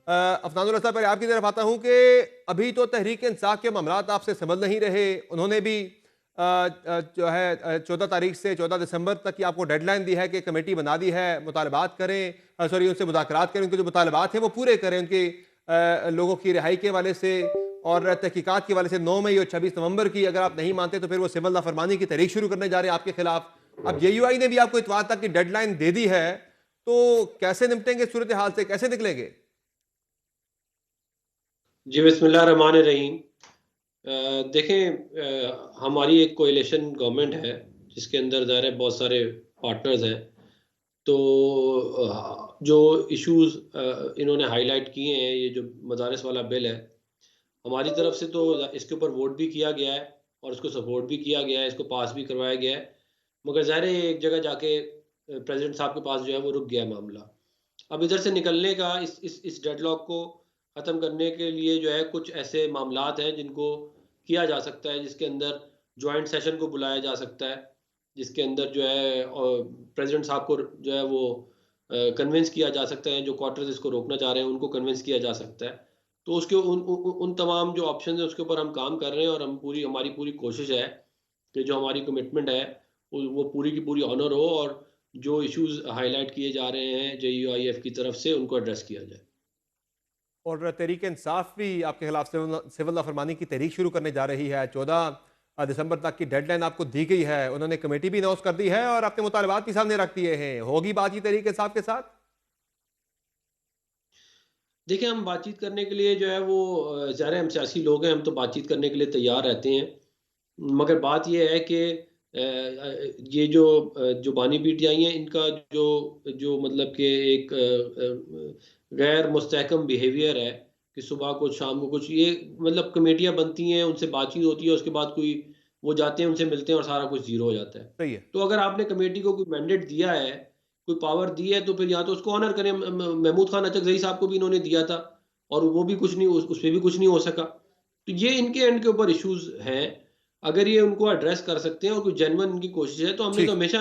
अफनानुल्लाह साहब, पहले आपकी तरफ आता हूं कि अभी तो तहरीक इंसाफ के मामलात आपसे समझ नहीं रहे। उन्होंने भी जो है 14 तारीख से 14 दिसंबर तक की आपको डेडलाइन दी है कि कमेटी बना दी है, मुतालबात करें, सॉरी उनसे मुज़ाकरात करें, उनके जो मुतालबात हैं वो पूरे करें, उनके लोगों की रिहाई के हवाले से और तहकीकात के हवाले से। 9 मई और 26 नवंबर की अगर आप नहीं मानते तो फिर वो सिविल नाफरमानी की तहरीक शुरू करने जा रहे हैं आपके खिलाफ। अब JUI ने भी आपको इतवार तक की डेडलाइन दे दी है, तो कैसे निपटेंगे सूरत हाल से, कैसे निकलेंगे? जी, बिस्मिल्लाहिर्रहमानिर्रहीम। देखें, हमारी एक कोएलिशन गवर्नमेंट है जिसके अंदर ज़ाहिर है बहुत सारे पार्टनर्स हैं। तो जो इश्यूज इन्होंने हाईलाइट किए हैं, ये जो मदारस वाला बिल है, हमारी तरफ से तो इसके ऊपर वोट भी किया गया है और इसको सपोर्ट भी किया गया है, इसको पास भी करवाया गया है। मगर ज़ाहिर है एक जगह जाके प्रेसिडेंट साहब के पास जो है वो रुक गया मामला। अब इधर से निकलने का, इस डेडलॉक को ख़त्म करने के लिए जो है कुछ ऐसे मामलात हैं जिनको किया जा सकता है, जिसके अंदर जॉइंट सेशन को बुलाया जा सकता है, जिसके अंदर जो है प्रेसिडेंट साहब को जो है वो कन्विंस किया जा सकता है, जो क्वार्टर्स इसको रोकना चाह रहे हैं उनको कन्विंस किया जा सकता है। तो उसके उन तमाम जो ऑप्शन है उसके ऊपर हम काम कर रहे हैं और हमारी पूरी कोशिश है कि जो हमारी कमिटमेंट है वो पूरी की पूरी ऑनर हो और जो इश्यूज हाईलाइट किए जा रहे हैं JUIF की तरफ से उनको एड्रेस किया जाए। और तहरीक इंसाफ भी आपके खिलाफ सिविल नाफरमानी की तहरीक शुरू करने जा रही है। 14 दिसंबर तक की डेडलाइन आपको दी गई है, उन्होंने कमेटी भी अनाउंस कर दी है और अपने मुतालबात भी सामने रख दिए हैं। होगी बातचीत तहरीक इंसाफ के साथ? देखिए, हम बातचीत करने के लिए जो है वो ज़ाहिर है हम सियासी लोग हैं, हम तो बातचीत करने के लिए तैयार रहते हैं। मगर बात ये है कि ये जो बानी पीटीआई हैं, इनका जो जो मतलब कि एक गैर मुस्तहकम बिहेवियर है कि सुबह को शाम को कुछ ये मतलब कमेटियाँ बनती हैं, उनसे बातचीत होती है, उसके बाद कोई वो जाते हैं, उनसे मिलते हैं और सारा कुछ ज़ीरो हो जाता है। सही है। तो अगर आपने कमेटी को कोई मैंडेट दिया है, कोई पावर दी है, तो फिर या तो उसको ऑनर करें। महमूद खान अचकज़ई साहब को भी इन्होंने दिया था और वो भी कुछ नहीं, उस पे भी कुछ नहीं हो सका। तो ये इनके एंड के ऊपर इश्यूज़ हैं। अगर ये उनको एड्रेस कर सकते हैं और कोई जेन्युइन इनकी कोशिश है, तो हमने तो ठीक। हमेशा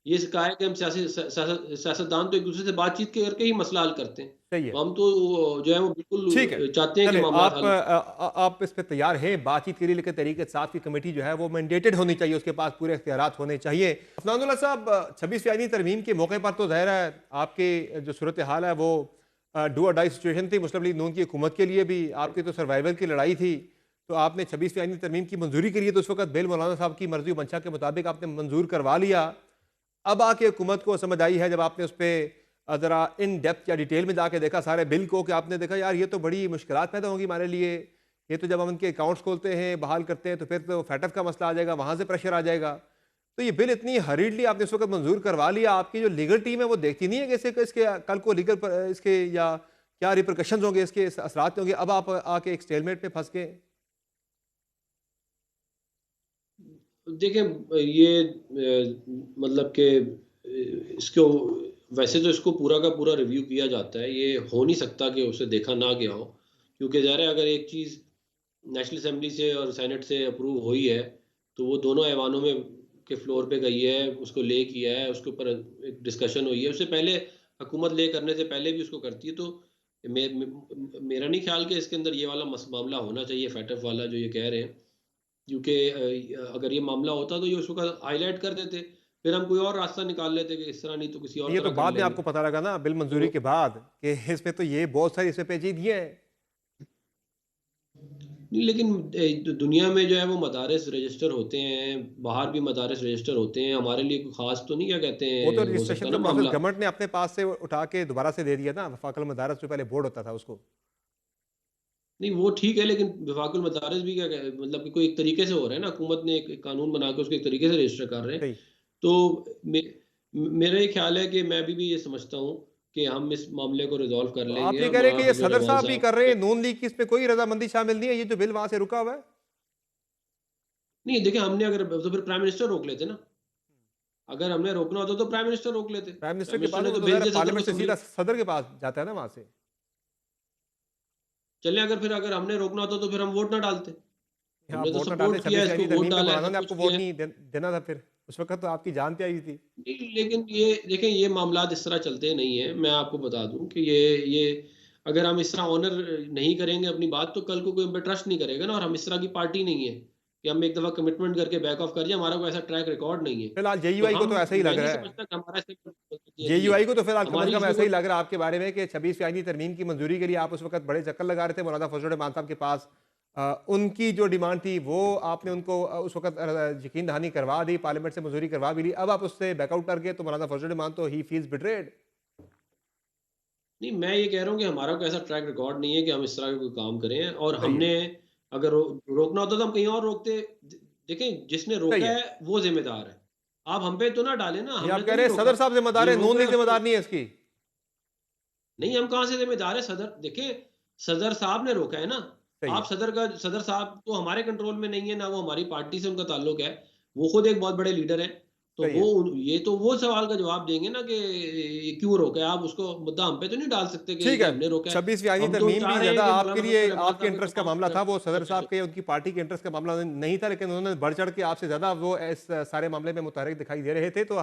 ये कहा है कि हम सियासतदान तो एक-दूसरे से बातचीत करके ही मसला हल करते हैं। सही है। तो हम तो जो है वो ठीक है। बिल्कुल चाहते हैं कि चले, मामलात आप हल। आप इस पे तैयार हैं बातचीत के लिए, लेकिन तहरीक इंसाफ की कमेटी जो है वो मैंडेटेड होनी चाहिए, उसके पास पूरे इख्तियारात होने चाहिए। अफनानुल्लाह साहब, 26वीं आईनी तरमीम के मौके पर तो ज़ाहिर है आपकी जो सूरत हाल है वो डू और डाई सिचुएशन थी। मुस्लिम लीग नून की हुकूमत के लिए भी आपकी तो सर्वाइवल की लड़ाई थी। तो आपने 26वीं आईनी तरमीम की मंजूरी के लिए तो उस वक्त बिल मौलाना साहब की मर्जी मंशा के मुताबिक आपने मंजूर करवा लिया। अब आके हुकूमत को समझ आई है, जब आपने उस पर ज़रा इन डेप्थ या डिटेल में जाके देखा सारे बिल को, कि आपने देखा यार ये तो बड़ी मुश्किलात पैदा होंगी हमारे लिए। ये तो जब हम उनके अकाउंट्स खोलते हैं, बहाल करते हैं, तो फिर तो फैटफ का मसला आ जाएगा, वहाँ से प्रेशर आ जाएगा। तो ये बिल इतनी हरीडली आपने इस वक्त मंजूर करवा लिया, आपकी जो लीगल टीम है वो देखती नहीं है कि इसके कल को लीगल इसके या क्या रिप्रकशंस होंगे, इसके असरात होंगे। अब आप आके एक स्टेलमेट में फंस गए। देखिए, ये मतलब कि इसको वैसे तो इसको पूरा का पूरा रिव्यू किया जाता है। ये हो नहीं सकता कि उसे देखा ना गया हो, क्योंकि ज़ाहिर है अगर एक चीज़ नेशनल असेंबली से और सेनेट से अप्रूव हुई है, तो वो दोनों ऐवानों में के फ्लोर पे गई है, उसको ले किया है, उसके ऊपर एक डिस्कशन हुई है। उससे पहले हुकूमत ले करने से पहले भी उसको करती है। तो मेरा नहीं ख्याल कि इसके अंदर ये वाला मामला होना चाहिए, फैटफ वाला जो ये कह रहे हैं। क्योंकि अगर ये मामला होता तो ये उस वक़्त हाइलाइट कर देते, फिर हम कोई और रास्ता निकाल लेते कि इस तरह नहीं तो किसी और ये तो तरह कर बाद में लेंगे। आपको पता लगा ना, बिल मंजूरी तो के बाद, कि इसमें तो ये बहुत सारी इसमें पेचीदगियां हैं। नहीं, लेकिन दुनिया में जो है वो मदारिस रजिस्टर होते हैं, बाहर भी मदारिस रजिस्टर होते हैं, हमारे लिए कोई ख़ास तो नहीं क्या कहते वो तो हैं हो रजिस्ट्रेशन सकता का ना प्रोसेस मामला। गवर्नमेंट ने अपने पास से उठा के दोबारा से दे दिया ना, वफाकल मदारस जो पहले बोर्ड होता था उसको। नहीं, वो ठीक है, लेकिन वफ़ाक़ुल मदारिस भी क्या मतलब कि कोई एक तरीके से हो रहा है ना, हुकूमत ने एक कानून बना के उसको एक तरीके से रजिस्टर कर रहे हैं। सही। तो मेरा ये ख़्याल है कि मैं अभी भी ये समझता हूँ कि हम इस मामले को रिज़ॉल्व कर तो आप लेंगे। ये कह हम रहे हैं कि ये हमें सदर रज़वान साहब भी कर साहब रहे हैं, नून लीग की इसमें कोई रजामंदी शामिल नहीं है, ये जो बिल वहां से रुका हुआ है? नहीं, देखिए, हमने अगर तो फिर प्राइम मिनिस्टर रोक लेते ना। अगर हमने रोकना होता तो प्राइम मिनिस्टर रोक लेते। प्राइम मिनिस्टर प्राइम के मिनिस्टर पास ने वो तो तो भेज ज़रा दिया सदर को पार्लियामेंट से असेंबली। सीधा सदर के पास जाता है ना वहां से। चलें, अगर हमने रोकना होता तो फिर हम वोट ना डालते। आप हमने तो वोट ना डालते, सपोर्ट किया, 26वीं इसको आईनी वोट तरमीम पे डाला है, मौलाना सब ने कुछ आपको किया वोट है। नहीं देना था फिर। उस वक्त तो आपकी जान पे आई थी। नहीं, लेकिन ये देखें, ये मामलात इस तरह चलते नहीं हैं। मैं आपको बता दूँ कि ये अगर हम इस तरह ऑनर नहीं करेंगे अपनी बात, तो कल को कोई हम पे ट्रस्ट नहीं करेगा ना। और हम इस तरह की पार्टी नहीं है कि हम एक दफ़ा कमिटमेंट करके बैक ऑफ कर जाएँ, हमारा कोई ऐसा ट्रैक रिकॉर्ड नहीं है। फिलहाल तो जेयूआई को हम तो ऐसा ही मैं लग नहीं रहा है। समझता कि हमारा इसमें ये जेयूआई को तो फिलहाल कम से हमारी कम इसमें ऐसा ही कोई लग रहा है आपके बारे में कि 26वीं आईनी तरमीम की मंजूरी के लिए आप उस वक्त बड़े चक्कर लगा रहे थे मौलाना फजल रहमान साहब के पास। उनकी जो डिमांड थी वो आपने उनको उस वक्त यकीन दहानी करवा दी, पार्लियामेंट से मंजूरी करवा भी ली, अब आप उससे बैकआउट कर गए तो मौलाना फजल रहमान तो ही फील्स बिट्रेड। नहीं, मैं ये कह रहा हूँ कि हमारा कोई ऐसा ट्रैक रिकॉर्ड नहीं है कि हम इस तरह का कोई काम करें। और सही है। हमने अगर रोकना होता तो हम कहीं और रोकते। देखें, जिसने सही रोका है। है वो जिम्मेदार है। आप हम पे तो ना डालें ना, ये हमने आप कह तो रहे नहीं हैं रोका। सदर साहब जिम्मेदार जो है, नून रोका है लीग उसको जिम्मेदार नहीं है इसकी। नहीं, हम कहाँ से जिम्मेदार है? सदर देखिए, सदर साहब ने रोका है ना। सही आप है। सदर साहब तो हमारे कंट्रोल में नहीं है, ना वो हमारी पार्टी से उनका ताल्लुक है। वो खुद एक बहुत बड़े लीडर हैं। तो सही है। ये तो वो सवाल का जवाब देंगे ना कि ये क्यों रोका है। आप उसको मुद्दा हम पे तो नहीं डाल सकते कि ठीक ये है। हमने रोका है। 26वीं आईनी हम तो तरमीम चाह भी रहे हैं ज़्यादा कि आपके मौलाना लिए फजल रहमान आपके साहब का इंटरेस्ट का तमाम मामला था, वो सदर सदस्य। साहब के उनकी पार्टी के इंटरेस्ट का मामला नहीं था, लेकिन उन्होंने बढ़ चढ़ के आपसे ज़्यादा वो इस सारे मामले में मुतहर्रिक दिखाई दे रहे थे। तो